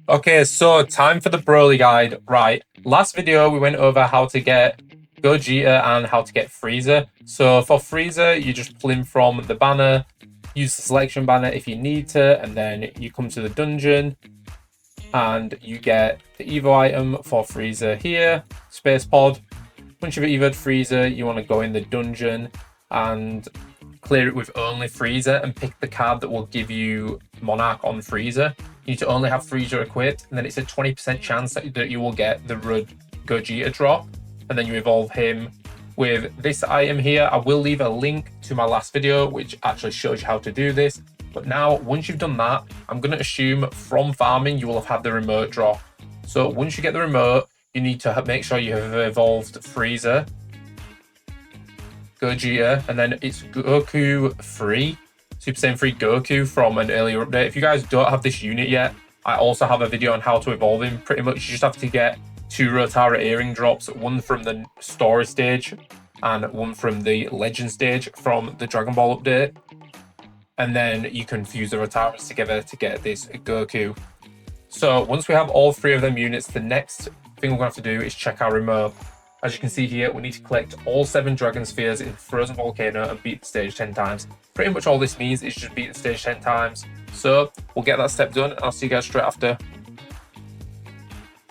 Okay, so time for the Broly guide. Right, last video we went over how to get Gogeta and how to get Freiza. So for Freiza, you just pull him from the banner, use the selection banner if you need to, and then you come to the dungeon and you get the Evo item for Freiza here, Space Pod. Once you've evoed Freiza, you want to go in the dungeon and clear it with only Freiza and pick the card that will give you Monarch on Freiza. You need to only have Freiza equipped, and then it's a 20% chance that you will get the Rud Gogeta drop, and then you evolve him with this item here. I will leave a link to my last video, which actually shows you how to do this. But now, once you've done that, I'm going to assume from farming, you will have had the remote drop. So once you get the remote, you need to make sure you have evolved Freiza, Gogeta, and then it's Goku free, Super Saiyan 3 Goku from an earlier update. If you guys don't have this unit yet, I also have a video on how to evolve him. Pretty much you just have to get 2 Rotara earring drops, one from the story stage and one from the legend stage from the Dragon Ball update. And then you can fuse the Rotaras together to get this Goku. So once we have all 3 of them units, the next thing we're going to have to do is check our remote. As you can see here, we need to collect all 7 Dragon Spheres in Frozen Volcano and beat the stage 10 times. Pretty much all this means is just beat the stage 10 times. So we'll get that step done and I'll see you guys straight after.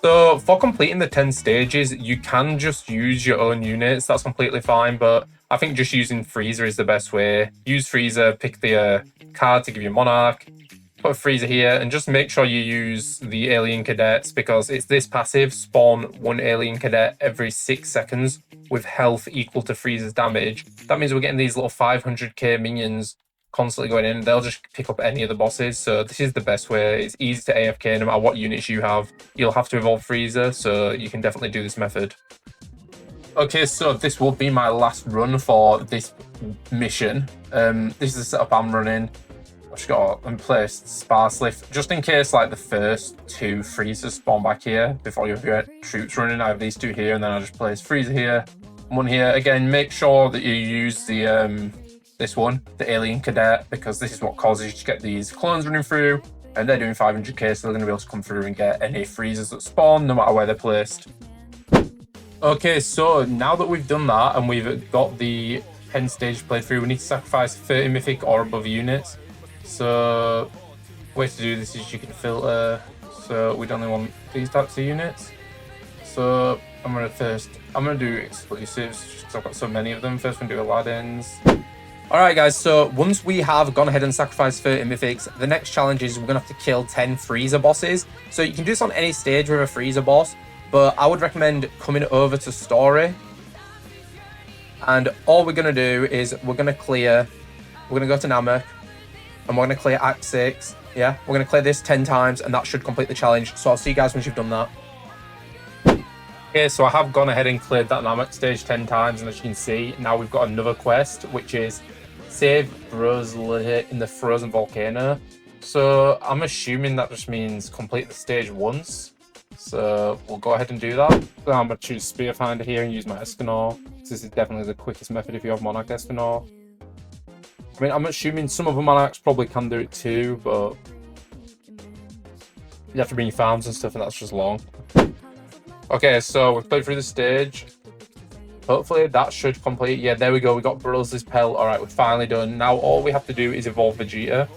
So for completing the 10 stages, you can just use your own units. That's completely fine, but I think just using Freiza is the best way. Use Freiza, pick the card to give you Monarch, put a Freiza here, and just make sure you use the Alien Cadets because it's this passive, spawn 1 Alien Cadet every 6 seconds with health equal to Freiza's damage. That means we're getting these little 500k minions constantly going in. They'll just pick up any of the bosses, so this is the best way. It's easy to AFK no matter what units you have. You'll have to evolve Freiza, so you can definitely do this method. Okay, so this will be my last run for this mission. This is the setup I'm running. I've just got to place sparsely, just in case like the first 2 Freezers spawn back here before you get troops running. I have these 2 here, and then I just place Freiza here, 1 here. Again, make sure that you use the this one, the Alien Cadet, because this is what causes you to get these clones running through, and they're doing 500k, so they're going to be able to come through and get any Freezers that spawn, no matter where they're placed. Okay, so now that we've done that and we've got the 10 stage playthrough, we need to sacrifice 30 Mythic or above units. So the way to do this is you can filter, so we'd only want these types of units. So I'm going to do exclusives just because I've got so many of them. First one, do Aladdin's. Alright guys, so once we have gone ahead and sacrificed 30 Mythics, the next challenge is we're going to have to kill 10 Freiza bosses. So you can do this on any stage with a Freiza boss, but I would recommend coming over to story. And all we're going to do is we're going to go to Namek, and we're going to clear Act 6. Yeah, we're going to clear this 10 times, and that should complete the challenge. So I'll see you guys once you've done that. Okay, so I have gone ahead and cleared that Namek stage 10 times, and as you can see, now we've got another quest, which is save brozli in the Frozen Volcano. So I'm assuming that just means complete the stage once. So we'll go ahead and do that. So I'm going to choose Spear Finder here and use my Escanor. This is definitely the quickest method if you have Monarch Escanor. I mean, I'm assuming some of the Monarchs probably can do it too, but you have to bring your farms and stuff, and that's just long. Okay, so we've played through the stage. Hopefully that should complete. Yeah, there we go. We got Brozli's Pelt. All right, we're finally done. Now all we have to do is evolve Vegeta.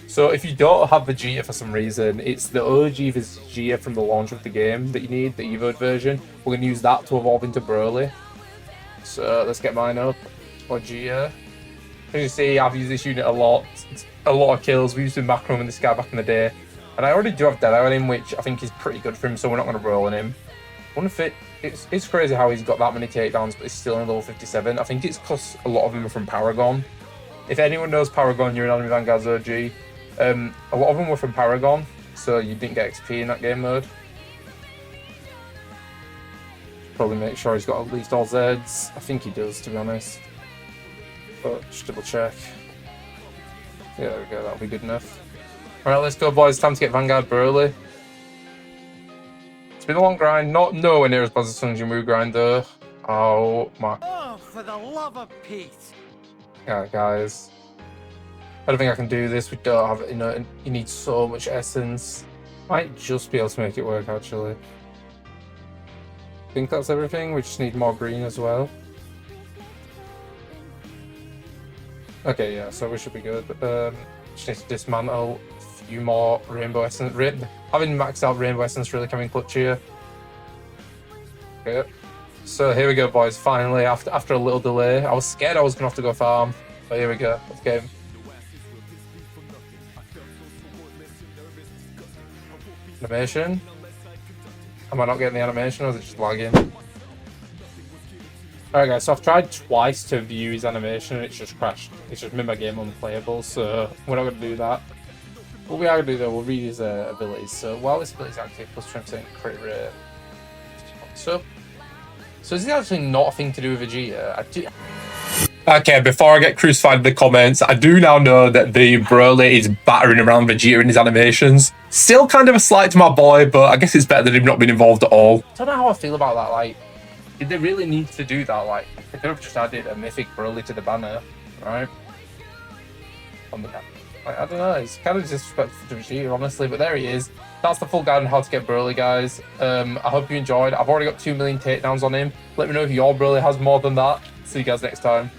So if you don't have Vegeta for some reason, it's the OG Vegeta from the launch of the game that you need, the Evo version. We're going to use that to evolve into Broly. So let's get mine up. Vegeta. As you see, I've used this unit a lot. It's a lot of kills. We used to macro in this guy back in the day. And I already do have Dead Eye on him, which I think is pretty good for him, so we're not going to roll on him. I wonder if it's crazy how he's got that many takedowns, but he's still in level 57. I think it's because a lot of them are from Paragon. If anyone knows Paragon, you're an Anime Vanguards OG. A lot of them were from Paragon, so you didn't get XP in that game mode. Probably make sure he's got at least all Zeds. I think he does, to be honest. But just double check. Yeah, there we go, that'll be good enough. Alright, let's go boys, time to get Vanguard Broly. It's been a long grind, nowhere near as bad as the Sunjimu grind though. Oh my. Oh, for the love of Pete! Yeah, guys. I don't think I can do this. We don't have, you need so much essence. Might just be able to make it work, actually. I think that's everything. We just need more green as well. Okay, yeah, so we should be good. Just need to dismantle a few more Rainbow Essence. Having maxed out Rainbow Essence really coming clutch here. Okay. So here we go, boys. Finally, after a little delay. I was scared I was going to have to go farm. But here we go. Okay. Animation. Am I not getting the animation, or is it just lagging? Alright guys, so I've tried twice to view his animation and it's just crashed. It's just made my game unplayable, so we're not going to do that. What we are going to do though, we'll read his abilities. So while this ability is active, plus 20% crit rate. So is this actually not a thing to do with Vegeta? Okay, before I get crucified in the comments, I do now know that the Broly is battering around Vegeta in his animations. Still kind of a slight to my boy, but I guess it's better than him not being involved at all. I don't know how I feel about that. Like, did they really need to do that? Like, they could have just added a Mythic Broly to the banner, right? Like, I don't know, it's kind of disrespectful to Vegeta, honestly, but there he is. That's the full guide on how to get Broly, guys. I hope you enjoyed. I've already got 2 million takedowns on him. Let me know if your Broly has more than that. See you guys next time.